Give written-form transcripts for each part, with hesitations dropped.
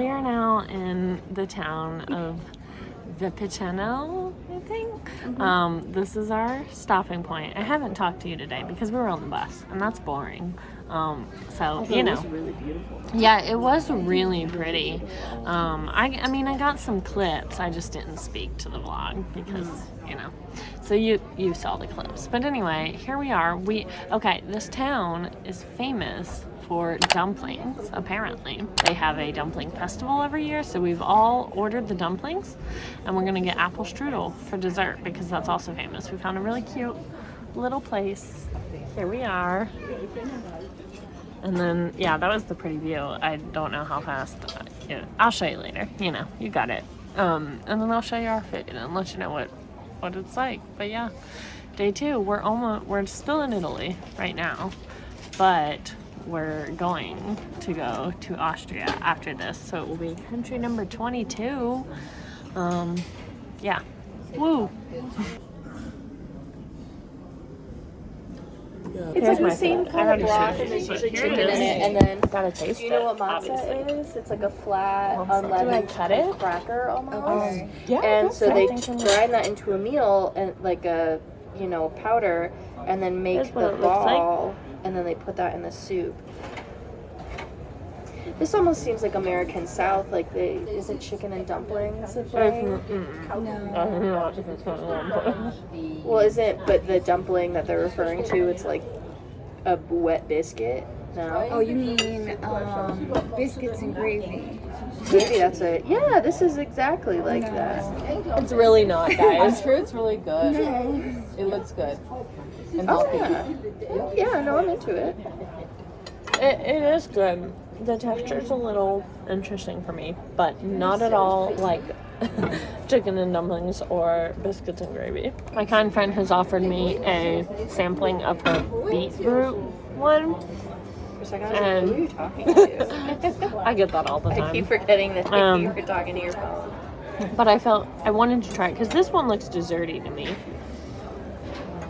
we are now in the town of Vipiteno, I think. This is our stopping point. I haven't talked to you today because we were on the bus, and that's boring. So, you know. It was really beautiful. Yeah, it was really pretty. I mean, I got some clips. I just didn't speak to the vlog because, you know. So you saw the clips. But anyway, here we are. Okay, this town is famous for dumplings, apparently. They have a dumpling festival every year, so we've all ordered the dumplings, and we're gonna get apple strudel for dessert because that's also famous. We found a really cute little place. Here we are. And then, yeah, that was the pretty view. I don't know how fast. I'll show you later. You know, you got it. And then I'll show you our food and let you know what it's like. But yeah, day 2. We're still in Italy right now, but we're going to go to Austria after this, so it will be country number 22. Yeah. Woo! It's like the same kind of broth, and there's usually chicken in it, and then gotta taste do you know what matzah obviously. is? It's like a flat, unleavened cracker almost. Yeah. And so they grind that into a meal and like a powder, and then make the ball, and then they put that in the soup. This almost seems like American South, like isn't chicken and dumplings a thing? Well, isn't, but the dumpling that they're referring to, it's like a wet biscuit? No? Oh, you mean biscuits and gravy? Maybe that's it. Yeah, this is exactly like that. It's really not, guys. I'm sure it's really good. It looks good. And healthy. Yeah, no, I'm into it. It is good. The texture's a little interesting for me, but not at all like chicken and dumplings or biscuits and gravy. My kind friend has offered me a sampling of her beetroot one. And who are you talking to? I get that all the time. I keep forgetting that you were talking to your phone. But I wanted to try it because this one looks desserty to me.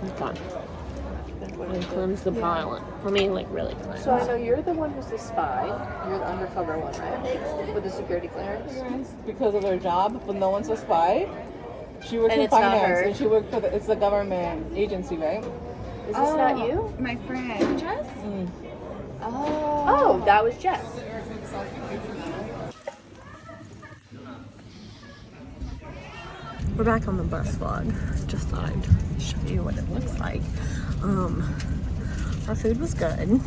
Hold on. And cleanse the palate. Let me really cleanse. So I know you're the one who's the spy. You're the undercover one, right? With the security clearance. Because of their job, but no one's a spy. She works in finance, and she worked for it's the government agency, right? Is this not you? My friend Jess. Oh, that was Jess. We're back on the bus vlog. Just thought I'd show you what it looks like. Our food was good.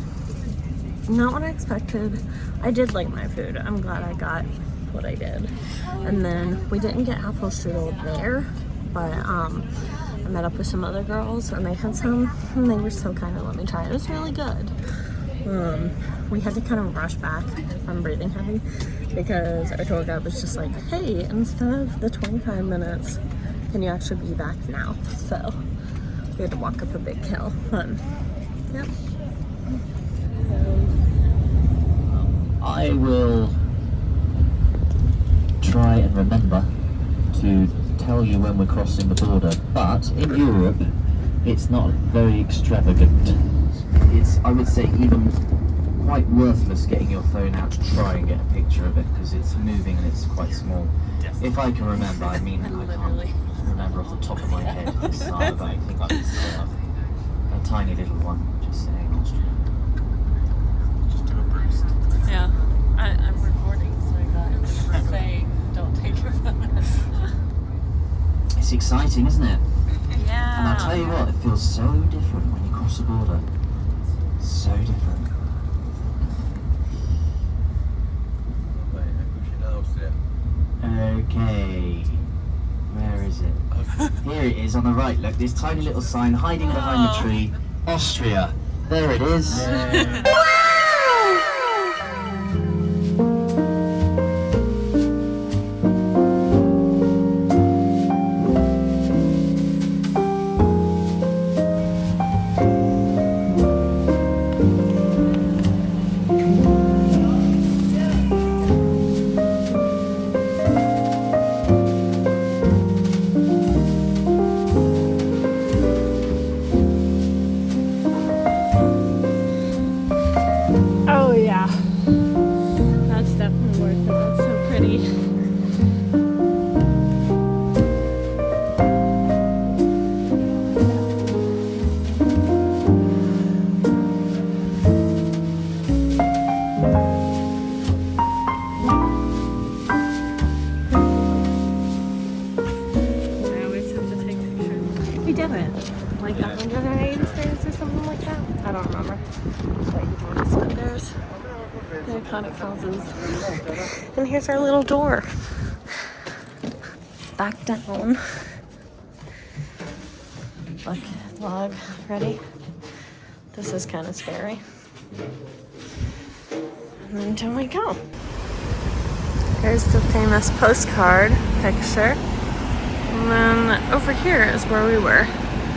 Not what I expected. I did like my food. I'm glad I got what I did. And then we didn't get apple strudel there, but I met up with some other girls and they had some, and they were so kind of let me try it. It was really good. We had to kind of rush back from breathing heavy because our tour guide was just like, hey, instead of the 25 minutes, can you actually be back now? So we had to walk up a big hill. Yep. I will try and remember to tell you when we're crossing the border, but in Europe it's not very extravagant. It's, I would say, even quite worthless getting your phone out to try and get a picture of it because it's moving and it's quite small. If I can remember, I mean, I can't remember off the top of my head this side, but I think it's a tiny little one, just saying. Just do a burst. Yeah, I'm recording, so I got to say, don't take your phone. It's exciting, isn't it? Yeah. And I'll tell you what, it feels so different when you cross the border. So different. Okay, where is it? Here it is on the right. Look, this tiny little sign hiding behind the tree. Austria. There it is. pretty. We did it. Like 180 stairs or something like that. I don't remember. But there's the iconic houses. And here's our little door. Back down. Look, vlog. Ready? This is kind of scary. And then down we go. Here's the famous postcard picture. And then over here is where we were.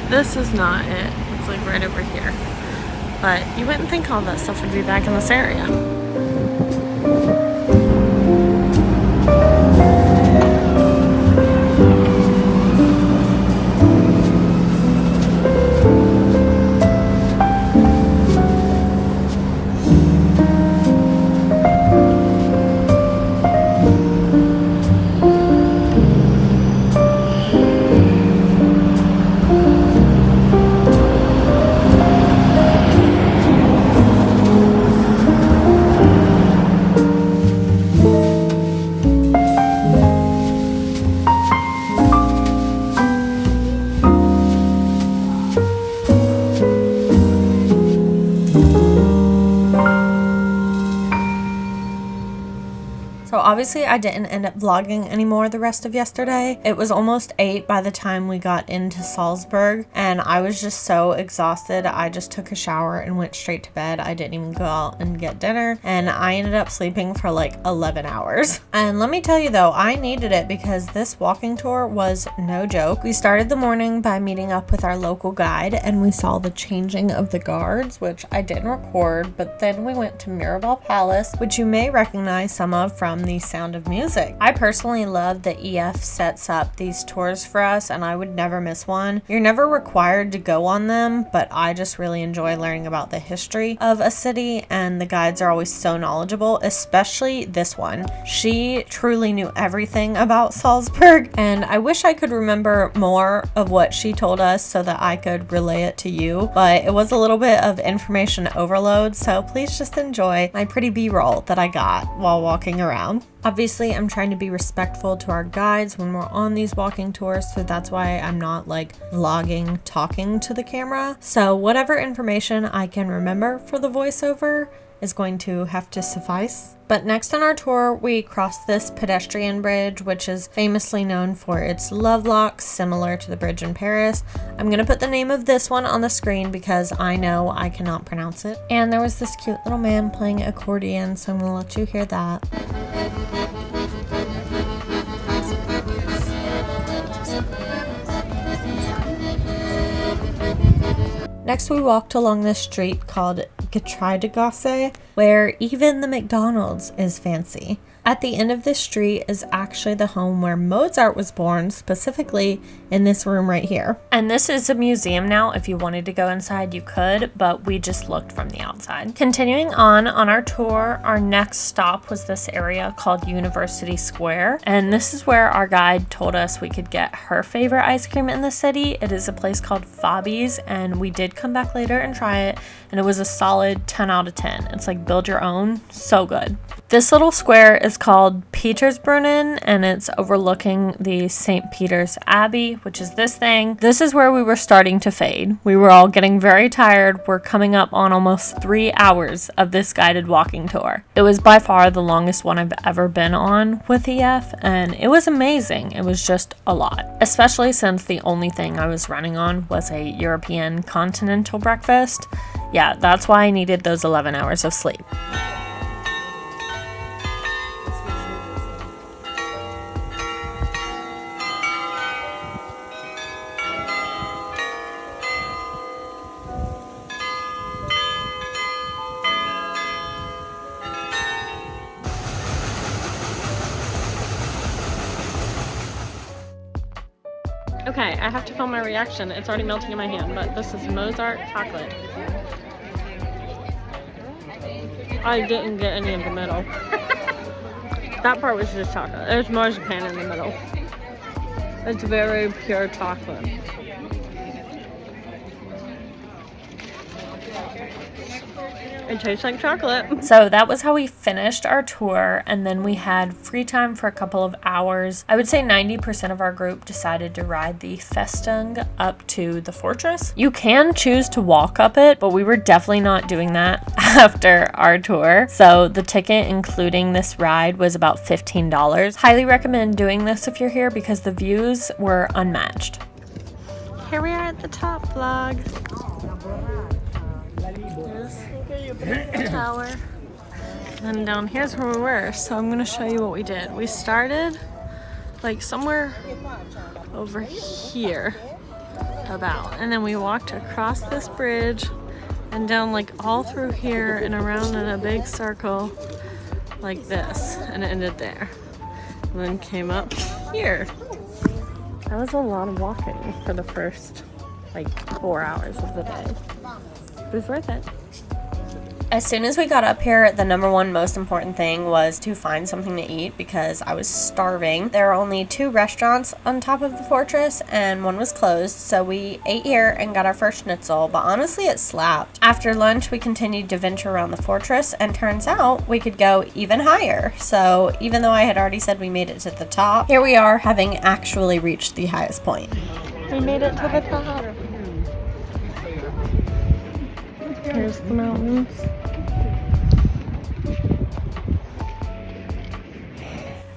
This is not it. It's like right over here. But you wouldn't think all that stuff would be back in this area. So obviously I didn't end up vlogging anymore the rest of yesterday. It was almost 8 by the time we got into Salzburg and I was just so exhausted. I just took a shower and went straight to bed. I didn't even go out and get dinner and I ended up sleeping for like 11 hours. And let me tell you though, I needed it because this walking tour was no joke. We started the morning by meeting up with our local guide and we saw the changing of the guards, which I didn't record, but then we went to Mirabell Palace, which you may recognize some of from The Sound of Music. I personally love that EF sets up these tours for us and I would never miss one. You're never required to go on them, but I just really enjoy learning about the history of a city and the guides are always so knowledgeable, especially this one. She truly knew everything about Salzburg and I wish I could remember more of what she told us so that I could relay it to you, but it was a little bit of information overload, so please just enjoy my pretty B-roll that I got while walking around. Obviously, I'm trying to be respectful to our guides when we're on these walking tours, so that's why I'm not like vlogging, talking to the camera. So whatever information I can remember for the voiceover is going to have to suffice. But next on our tour, we crossed this pedestrian bridge, which is famously known for its love locks, similar to the bridge in Paris. I'm gonna put the name of this one on the screen because I know I cannot pronounce it. And there was this cute little man playing accordion, so I'm gonna let you hear that. Next, we walked along this street called Getreidegasse, where even the McDonald's is fancy. At the end of this street is actually the home where Mozart was born, specifically in this room right here. And this is a museum now. If you wanted to go inside, you could, but we just looked from the outside. Continuing on our tour, our next stop was this area called University Square. And this is where our guide told us we could get her favorite ice cream in the city. It is a place called Fabi's, and we did come back later and try it, and it was a solid 10 out of 10. It's like build your own, so good. This little square is called Petersbrunnen and it's overlooking the St. Peter's Abbey, which is this thing. This is where we were starting to fade. We were all getting very tired. We're coming up on almost 3 hours of this guided walking tour. It was by far the longest one I've ever been on with EF and it was amazing. It was just a lot, especially since the only thing I was running on was a European continental breakfast. Yeah, that's why I needed those 11 hours of sleep. Okay, I have to film my reaction. It's already melting in my hand, but this is Mozart chocolate. I didn't get any of the middle. That part was just chocolate. There's marzipan in the middle. It's very pure chocolate. It tastes like chocolate. So that was how we finished our tour, and then we had free time for a couple of hours. I would say 90% of our group decided to ride the Festung up to the fortress. You can choose to walk up it, but we were definitely not doing that after our tour. So the ticket, including this ride, was about $15. Highly recommend doing this if you're here because the views were unmatched. Here we are at the top, vlog. The tower, and down here's where we were. So I'm gonna show you what we did. We started like somewhere over here about, and then we walked across this bridge and down like all through here and around in a big circle like this, and it ended there, and then came up here. That was a lot of walking for the first like 4 hours of the day. It was worth it. As soon as we got up here, the number one most important thing was to find something to eat because I was starving. There are only 2 restaurants on top of the fortress and one was closed, so we ate here and got our first schnitzel, but honestly it slapped. After lunch, we continued to venture around the fortress, and turns out we could go even higher. So even though I had already said we made it to the top, here we are having actually reached the highest point. We made it to the top. Here's the mountains.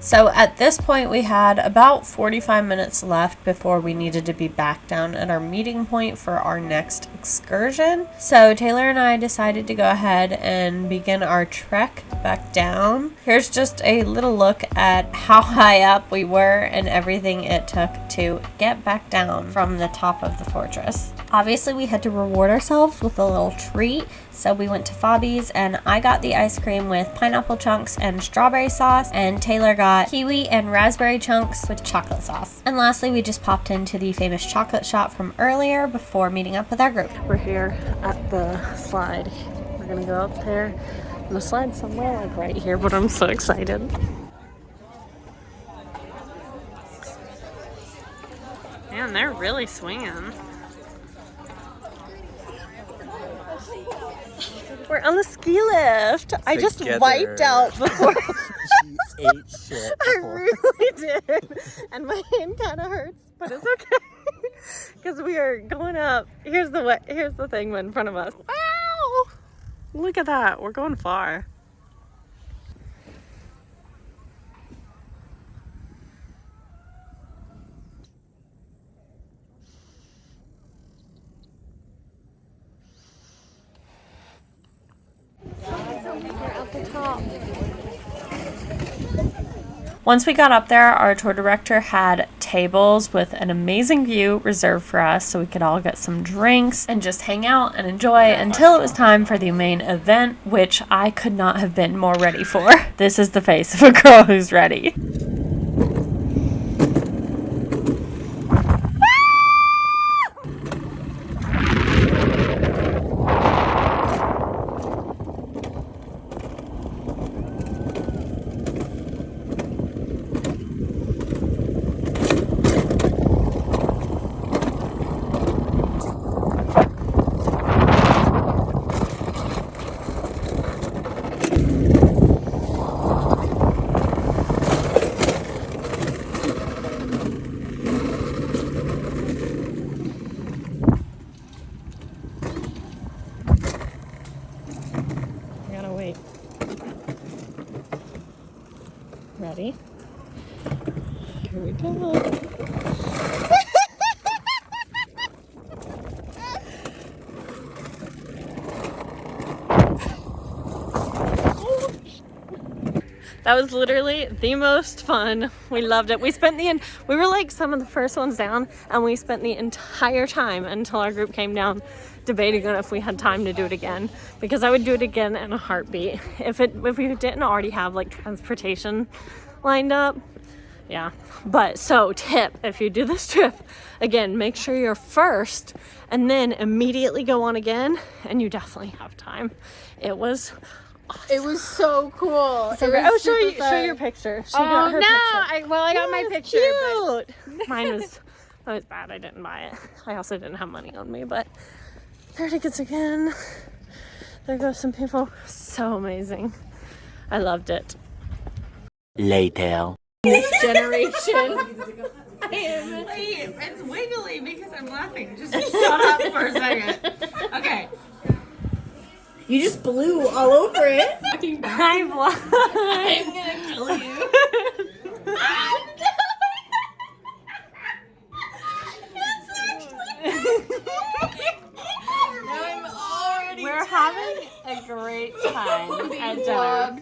So at this point we had about 45 minutes left before we needed to be back down at our meeting point for our next excursion. So Taylor and I decided to go ahead and begin our trek back down. Here's just a little look at how high up we were and everything it took to get back down from the top of the fortress. Obviously we had to reward ourselves with a little treat, so we went to Fabi's and I got the ice cream with pineapple chunks and strawberry sauce, and Taylor got kiwi and raspberry chunks with chocolate sauce. And lastly, we just popped into the famous chocolate shop from earlier before meeting up with our group. We're here at the slide. We're gonna go up there. The slide's somewhere like right here, but I'm so excited. Man, they're really swinging. We're on the ski lift. I just wiped out before. She ate shit before. I really did. And my hand kind of hurts, but it's okay. Because we are going up. Here's the thing in front of us. Wow! Look at that. We're going far. Once we got up there, our tour director had tables with an amazing view reserved for us so we could all get some drinks and just hang out and enjoy until it was time for the main event, which I could not have been more ready for. This is the face of a girl who's ready. Ready? Here we go. That was literally the most fun. We loved it. We were like some of the first ones down, and we spent the entire time until our group came down debating on if we had time to do it again, because I would do it again in a heartbeat if we didn't already have like transportation lined up. Yeah, but so tip, if you do this trip again, make sure you're first and then immediately go on again, and you definitely have time. It was It was so cool. So It great. was Oh, super show fun. your picture. She Oh got her no! picture. I got my It's picture. cute. Mine was bad. I didn't buy it. I also didn't have money on me, but there tickets again. There go some people. So amazing. I loved it. Later. This generation. Wait, it's wiggly because I'm laughing. Just shut up for a second. Okay. You just blew all over it. I'm I'm gonna kill you. We're having a great time at dinner.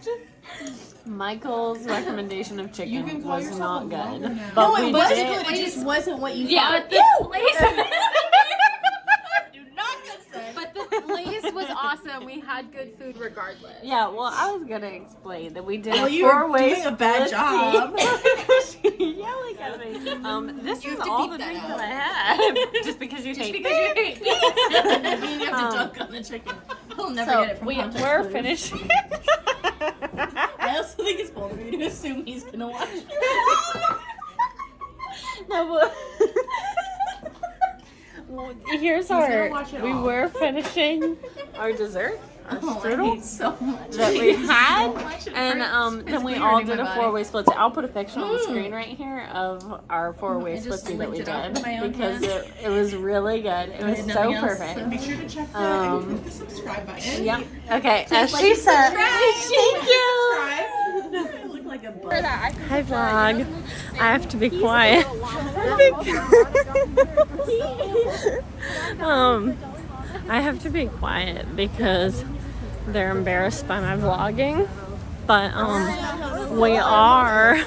Michael's recommendation of chicken was not good, but we did. It just wasn't what you Yeah, thought. But the place was awesome. We had good food regardless. Yeah, well, I was gonna explain that we did Well, a you were four-way doing a bad job. Yelling at me. This is all the drink that I had. Just because you hate me. Maybe you have to dunk on the chicken. He'll never get it from context we're clues. finishing. I also think it's bold of you to assume he's gonna watch. No, but well, here's our. We were finishing our dessert, our strudel So much. that we had, and then we all bleeding did my a body. four-way split. I'll put a picture on the screen right here of our four-way splitsy that we licked it off did with my own because hand. it was really good. It was so Nothing else. perfect. Be sure to check that and click the subscribe button. Yep. Okay. As she said. Thank you. Subscribe. I look like a bug. Hi vlog. I have to be quiet. I have to be quiet because they're embarrassed by my vlogging. But we are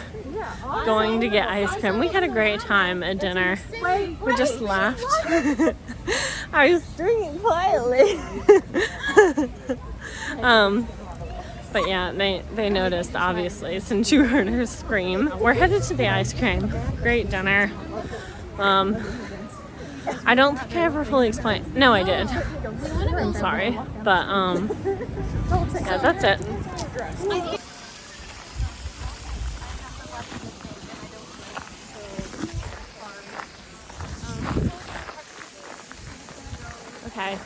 going to get ice cream. We had a great time at dinner. We just laughed. I was drinking quietly. But yeah, they noticed, obviously, since you heard her scream. We're headed to the ice cream. Great dinner. I don't think I ever fully explained. No, I did. I'm sorry. But, yeah, that's it. Okay,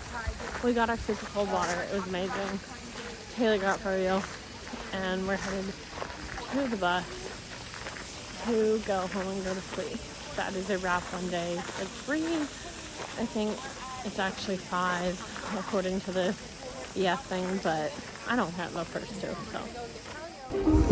we got our super cold water. It was amazing. Taylor got froyo, and we're headed to the bus to go home and go to sleep. That is a wrap one day. It's 3. I think it's actually 5 according to the EF thing, but I don't have the first 2, so.